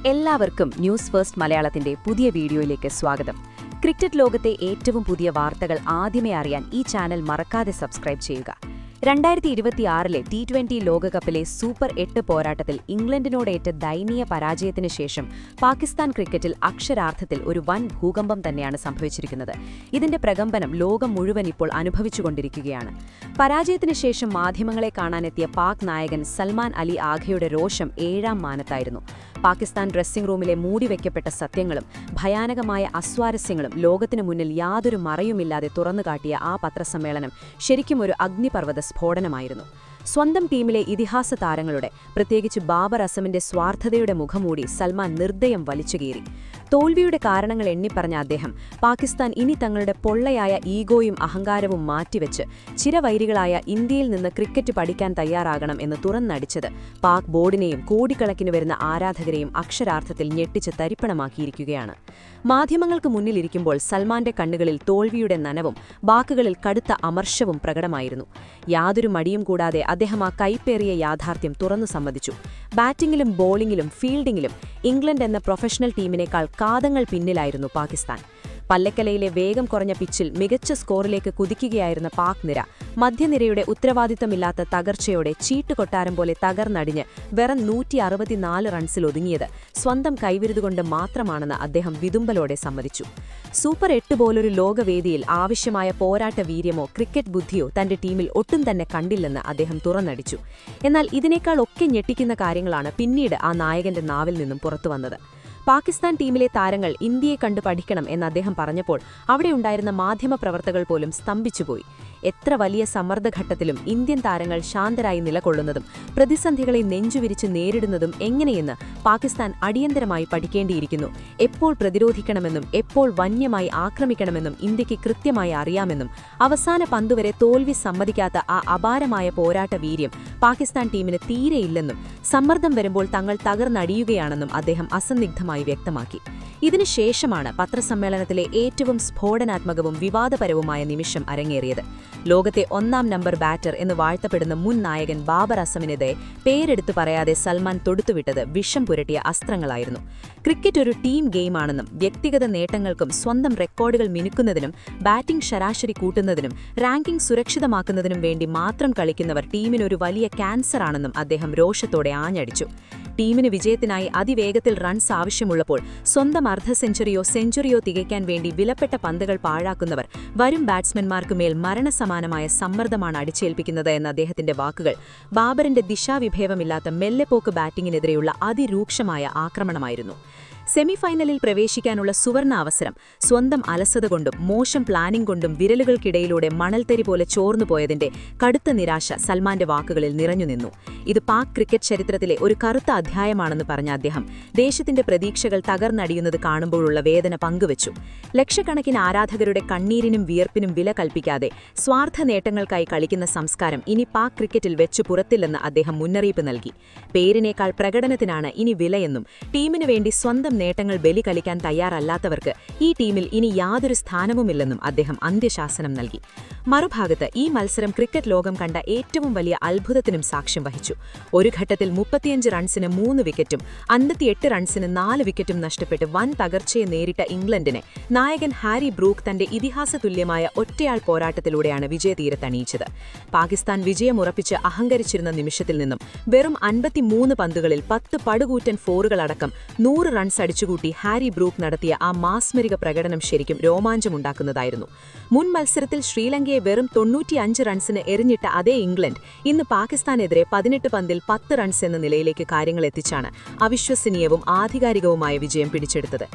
എല്ലാവർക്കും news first മലയാളത്തിന്റെ പുതിയ വീഡിയോയിലേക്ക് സ്വാഗതം. ക്രിക്കറ്റ് ലോകത്തെ ഏറ്റവും പുതിയ വാർത്തകൾ ആദ്യമേ അറിയാൻ ഈ ചാനൽ മറക്കാതെ സബ്സ്ക്രൈബ് ചെയ്യുക. 2026 T20 ലോകകപ്പിലെ സൂപ്പർ 8 പോരാട്ടത്തിൽ ഇംഗ്ലണ്ടിനോടേറ്റ ദയനീയ പരാജയത്തിന് ശേഷം പാകിസ്ഥാൻ ക്രിക്കറ്റിൽ അക്ഷരാർത്ഥത്തിൽ ഒരു വൻ ഭൂകമ്പം തന്നെയാണ് സംഭവിച്ചിരിക്കുന്നത്. ഇതിന്റെ പ്രകമ്പനം ലോകം മുഴുവൻ ഇപ്പോൾ അനുഭവിച്ചുകൊണ്ടിരിക്കുകയാണ്. പരാജയത്തിന് ശേഷം മാധ്യമങ്ങളെ കാണാനെത്തിയ പാക് നായകൻ സൽമാൻ അലി ആഘയുടെ രോഷം 7ാം മാനത്തായിരുന്നു. പാകിസ്ഥാൻ ഡ്രസ്സിംഗ് റൂമിലെ മൂടിവെക്കപ്പെട്ട സത്യങ്ങളും ഭയാനകമായ അസ്വാരസ്യങ്ങളും ലോകത്തിനു മുന്നിൽ യാതൊരു മറയുമില്ലാതെ തുറന്നുകാട്ടിയ ആ പത്രസമ്മേളനം ശരിക്കും ഒരു അഗ്നിപർവ്വത സ്ഫോടനമായിരുന്നു. സ്വന്തം ടീമിലെ ഇതിഹാസ താരങ്ങളുടെ, പ്രത്യേകിച്ച് ബാബർ അസമിന്റെ സ്വാർത്ഥതയുടെ മുഖംമൂടി സൽമാൻ നിർദ്ദയം വലിച്ചുകീറി. തോൽവിയുടെ കാരണങ്ങൾ എണ്ണിപ്പറഞ്ഞ അദ്ദേഹം പാകിസ്ഥാൻ ഇനി തങ്ങളുടെ പൊള്ളയായ ഈഗോയും അഹങ്കാരവും മാറ്റിവെച്ച് ചിരവൈരികളായ ഇന്ത്യയിൽ നിന്ന് ക്രിക്കറ്റ് പഠിക്കാൻ തയ്യാറാകണം എന്ന് തുറന്നടിച്ചത് പാക് ബോർഡിനെയും കോടിക്കണക്കിന് വരുന്ന ആരാധകരെയും അക്ഷരാർത്ഥത്തിൽ ഞെട്ടിച്ച് തരിപ്പണമാക്കിയിരിക്കുകയാണ്. മാധ്യമങ്ങൾക്ക് മുന്നിലിരിക്കുമ്പോൾ സൽമാന്റെ കണ്ണുകളിൽ തോൽവിയുടെ നനവും വാക്കുകളിൽ കടുത്ത അമർഷവും പ്രകടമായിരുന്നു. യാതൊരു മടിയും കൂടാതെ അദ്ദേഹം ആ കൈപ്പേറിയ യാഥാർത്ഥ്യം തുറന്നു സമ്മതിച്ചു. ബാറ്റിംഗിലും ബോളിംഗിലും ഫീൽഡിംഗിലും ഇംഗ്ലണ്ട് എന്ന പ്രൊഫഷണൽ ടീമിനേക്കാൾ കാതങ്ങൾ പിന്നിലായിരുന്നു പാകിസ്ഥാൻ. പല്ലക്കലയിലെ വേഗം കുറഞ്ഞ പിച്ചിൽ മികച്ച സ്കോറിലേക്ക് കുതിക്കുകയായിരുന്ന പാക് നിര മധ്യനിരയുടെ ഉത്തരവാദിത്തമില്ലാത്ത തകർച്ചയോടെ ചീട്ടുകൊട്ടാരം പോലെ തകർന്നടിഞ്ഞ് വെറും 164 റൺസിൽ ഒതുങ്ങിയത് സ്വന്തം കൈവിരുതുകൊണ്ട് മാത്രമാണെന്ന് അദ്ദേഹം വിതുമ്പലോടെ സമ്മതിച്ചു. സൂപ്പർ 8 പോലൊരു ലോകവേദിയിൽ ആവശ്യമായ പോരാട്ട വീര്യമോ ക്രിക്കറ്റ് ബുദ്ധിയോ തന്റെ ടീമിൽ ഒട്ടും തന്നെ കണ്ടില്ലെന്ന് അദ്ദേഹം തുറന്നടിച്ചു. എന്നാൽ ഇതിനേക്കാൾ ഒക്കെ ഞെട്ടിക്കുന്ന കാര്യങ്ങളാണ് പിന്നീട് ആ നായകന്റെ നാവിൽ നിന്നും പുറത്തുവന്നത്. പാകിസ്ഥാൻ ടീമിലെ താരങ്ങൾ ഇന്ത്യയെ കണ്ടു പഠിക്കണം എന്ന് അദ്ദേഹം പറഞ്ഞപ്പോൾ അവിടെയുണ്ടായിരുന്ന മാധ്യമപ്രവർത്തകർ പോലും സ്തംഭിച്ചുപോയി. എത്ര വലിയ സമ്മർദ്ദഘട്ടത്തിലും ഇന്ത്യൻ താരങ്ങൾ ശാന്തരായി നിലകൊള്ളുന്നതും പ്രതിസന്ധികളെ നെഞ്ചുവിരിച്ച് നേരിടുന്നതും എങ്ങനെയെന്ന് പാകിസ്ഥാൻ അടിയന്തരമായി പഠിക്കേണ്ടിയിരിക്കുന്നു. എപ്പോൾ പ്രതിരോധിക്കണമെന്നും എപ്പോൾ വന്യമായി ആക്രമിക്കണമെന്നും ഇന്ത്യക്ക് കൃത്യമായി അറിയാമെന്നും അവസാന പന്തുവരെ തോൽവി സമ്മതിക്കാത്ത ആ അപാരമായ പോരാട്ട വീര്യം പാകിസ്ഥാൻ ടീമിന് തീരെയില്ലെന്നും സമ്മർദ്ദം വരുമ്പോൾ തങ്ങൾ തകർന്നടിയുകയാണെന്നും അദ്ദേഹം അസന്നിഗ്ധമായി വ്യക്തമാക്കി. ഇതിനുശേഷമാണ് പത്രസമ്മേളനത്തിലെ ഏറ്റവും സ്ഫോടനാത്മകവും വിവാദപരവുമായ നിമിഷം അരങ്ങേറിയത്. ലോകത്തെ 1ാം നമ്പർ ബാറ്റർ എന്ന് വാഴ്ത്തപ്പെടുന്ന മുൻ നായകൻ ബാബർ അസമിനെതിരെ പേരെടുത്തു പറയാതെ സൽമാൻ തൊടുത്തുവിട്ടത് വിഷം പുരട്ടിയ അസ്ത്രങ്ങളായിരുന്നു. ക്രിക്കറ്റ് ഒരു ടീം ഗെയിമാണെന്നും വ്യക്തിഗത നേട്ടങ്ങൾക്കും സ്വന്തം റെക്കോർഡുകൾ മിനുക്കുന്നതിനും ബാറ്റിംഗ് ശരാശരി കൂട്ടുന്നതിനും റാങ്കിംഗ് സുരക്ഷിതമാക്കുന്നതിനും വേണ്ടി മാത്രം കളിക്കുന്നവർ ടീമിനൊരു വലിയ ക്യാൻസറാണെന്നും അദ്ദേഹം രോഷത്തോടെ ആഞ്ഞടിച്ചു. ടീമിന് വിജയത്തിനായി അതിവേഗത്തിൽ റൺസ് ആവശ്യമുള്ളപ്പോൾ സ്വന്തം അർദ്ധ സെഞ്ചുറിയോ തികയ്ക്കാൻ വേണ്ടി വിലപ്പെട്ട പന്തുകൾ പാഴാക്കുന്നവർ വരും ബാറ്റ്സ്മാൻമാർക്കുമേൽ മരണസമാനമായ സമ്മർദ്ദമാണ് അടിച്ചേൽപ്പിക്കുന്നത് എന്ന അദ്ദേഹത്തിന്റെ വാക്കുകൾ ബാബറിന്റെ ദിശാവിഭേവമില്ലാത്ത മെല്ലെപ്പോക്ക് ബാറ്റിംഗിനെതിരെയുള്ള അതിരൂക്ഷമായ ആക്രമണമായിരുന്നു. സെമിഫൈനലിൽ പ്രവേശിക്കാനുള്ള സുവർണ അവസരം സ്വന്തം അലസത കൊണ്ടും മോശം പ്ലാനിംഗ് കൊണ്ടും വിരലുകൾക്കിടയിലൂടെ മണൽത്തരി പോലെ ചോർന്നുപോയതിന്റെ കടുത്ത നിരാശ സൽമാന്റെ വാക്കുകളിൽ നിറഞ്ഞുനിന്നു. ഇത് പാക് ക്രിക്കറ്റ് ചരിത്രത്തിലെ ഒരു കറുത്ത അധ്യായമാണെന്ന് പറഞ്ഞ അദ്ദേഹം ദേശത്തിന്റെ പ്രതീക്ഷകൾ തകർന്നടിയുന്നത് കാണുമ്പോഴുള്ള വേദന പങ്കുവച്ചു. ലക്ഷക്കണക്കിന് ആരാധകരുടെ കണ്ണീരിനും വിയർപ്പിനും വില കൽപ്പിക്കാതെ സ്വാർത്ഥ നേട്ടങ്ങൾക്കായി കളിക്കുന്ന സംസ്കാരം ഇനി പാക് ക്രിക്കറ്റിൽ വെച്ചു പുറത്തില്ലെന്ന് അദ്ദേഹം മുന്നറിയിപ്പ് നൽകി. പേരിനേക്കാൾ പ്രകടനത്തിനാണ് ഇനി വിലയെന്നും ടീമിനു വേണ്ടി സ്വന്തം നേട്ടങ്ങൾ ബലി കളിക്കാൻ തയ്യാറല്ലാത്തവർക്ക് ഈ ടീമിൽ ഇനി യാതൊരു സ്ഥാനവുമില്ലെന്നും അദ്ദേഹം അന്ത്യശാസനം നൽകി. മറുഭാഗത്ത് ഈ മത്സരം ക്രിക്കറ്റ് ലോകം കണ്ട ഏറ്റവും വലിയ അത്ഭുതത്തിനും സാക്ഷ്യം വഹിച്ചു. ഒരു ഘട്ടത്തിൽ 35 റൺസിന് 3 വിക്കറ്റും 58 റൺസിന് 4 വിക്കറ്റും നഷ്ടപ്പെട്ട് വൻ തകർച്ചയെ നേരിട്ട ഇംഗ്ലണ്ടിനെ നായകൻ ഹാരി ബ്രൂക്ക് തന്റെ ഇതിഹാസ തുല്യമായ ഒറ്റയാൾ പോരാട്ടത്തിലൂടെയാണ് വിജയതീരത്തണിയിച്ചത്. പാകിസ്ഥാൻ വിജയമുറപ്പിച്ച് അഹങ്കരിച്ചിരുന്ന നിമിഷത്തിൽ നിന്നും വെറും 53 പന്തുകളിൽ 10 പടുകൂറ്റൻ ഫോറുകളടക്കം 100 റൺസ് അടിച്ചുകൂട്ടി ഹാരി ബ്രൂക്ക് നടത്തിയ ആ മാസ്മരിക പ്രകടനം ശരിക്കും രോമാഞ്ചമുണ്ടാക്കുന്നതായിരുന്നു. മുൻ മത്സരത്തിൽ ശ്രീലങ്കയെ വെറും 95 റൺസിന് എറിഞ്ഞിട്ട അതേ ഇംഗ്ലണ്ട് ഇന്ന് പാകിസ്ഥാനെതിരെ 18 പന്തിൽ 10 റൺസ് എന്ന നിലയിലേക്ക് കാര്യങ്ങൾ എത്തിച്ചാണ് അവിശ്വസനീയവും ആധികാരികവുമായ വിജയം പിടിച്ചെടുത്തത്.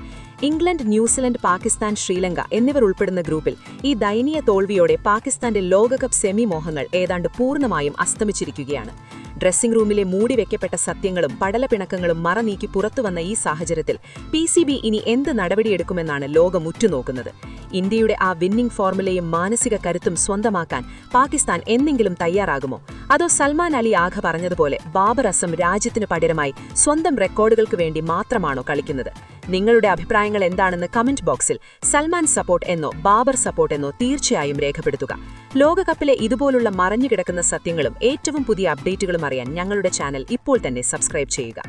ഇംഗ്ലണ്ട്, ന്യൂസിലൻഡ്, പാകിസ്ഥാൻ, ശ്രീലങ്ക എന്നിവർ ഉൾപ്പെടുന്ന ഗ്രൂപ്പിൽ ഈ ദയനീയ തോൽവിയോടെ പാകിസ്ഥാന്റെ ലോകകപ്പ് സെമി മോഹങ്ങൾ ഏതാണ്ട് പൂർണ്ണമായും അസ്തമിച്ചിരിക്കുകയാണ്. ഡ്രസ്സിംഗ് റൂമിലെ മൂടിവെക്കപ്പെട്ട സത്യങ്ങളും പടലപ്പിണക്കങ്ങളും മറനീക്കി പുറത്തുവന്ന ഈ സാഹചര്യത്തിൽ PCB ഇനി എന്ത് നടപടിയെടുക്കുമെന്നാണ് ലോകം ഉറ്റുനോക്കുന്നത്. ഇന്ത്യയുടെ ആ വിന്നിംഗ് ഫോർമുലയും മാനസിക കരുത്തും സ്വന്തമാക്കാൻ പാകിസ്ഥാൻ എന്നെങ്കിലും തയ്യാറാകുമോ? അതോ സൽമാൻ അലി ആഘ പറഞ്ഞതുപോലെ ബാബർ അസം രാജ്യത്തിനു പകരമായി സ്വന്തം റെക്കോർഡുകൾക്ക് വേണ്ടി മാത്രമാണോ കളിക്കുന്നത്? നിങ്ങളുടെ അഭിപ്രായങ്ങൾ എന്താണെന്ന് കമന്റ് ബോക്സിൽ സൽമാൻ സപ്പോർട്ട് എന്നോ ബാബർ സപ്പോർട്ട് എന്നോ തീർച്ചയായും രേഖപ്പെടുത്തുക. ലോകകപ്പിലെ ഇതുപോലുള്ള മറഞ്ഞുകിടക്കുന്ന സത്യങ്ങളും ഏറ്റവും പുതിയ അപ്ഡേറ്റുകളും അറിയാൻ ഞങ്ങളുടെ ചാനൽ ഇപ്പോൾ തന്നെ സബ്സ്ക്രൈബ് ചെയ്യുക.